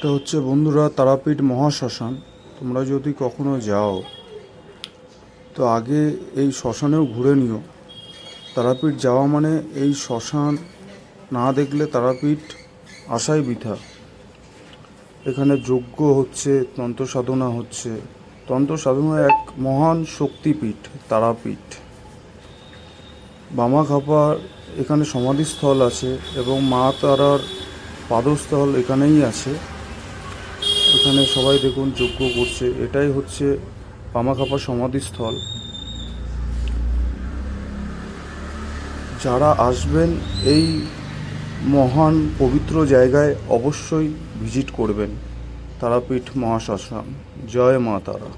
এটা হচ্ছে বন্ধুরা তারাপীঠ মহাশ্মশান। তোমরা যদি কখনো যাও তো আগে এই শ্মশানেও ঘুরে নিও। তারাপীঠ যাওয়া মানে এই শ্মশান না দেখলে তারাপীঠ আসাই বৃথা। এখানে যজ্ঞ হচ্ছে, তন্ত্র সাধনা হচ্ছে। তন্ত্র সাধনা এক মহান শক্তিপীঠ তারাপীঠ। বামাখ্যাপার এখানে সমাধিস্থল আছে এবং মা তারার পাদস্থল এখানেই আছে। এখানে সবাই দেখুন যজ্ঞ করছে, এটাই হচ্ছে বামাখ্যাপার সমাধিস্থল। যারা আসবেন এই মহান পবিত্র জায়গায় অবশ্যই ভিজিট করবেন তারাপীঠ মহাশ্মশান। জয় মা তারা।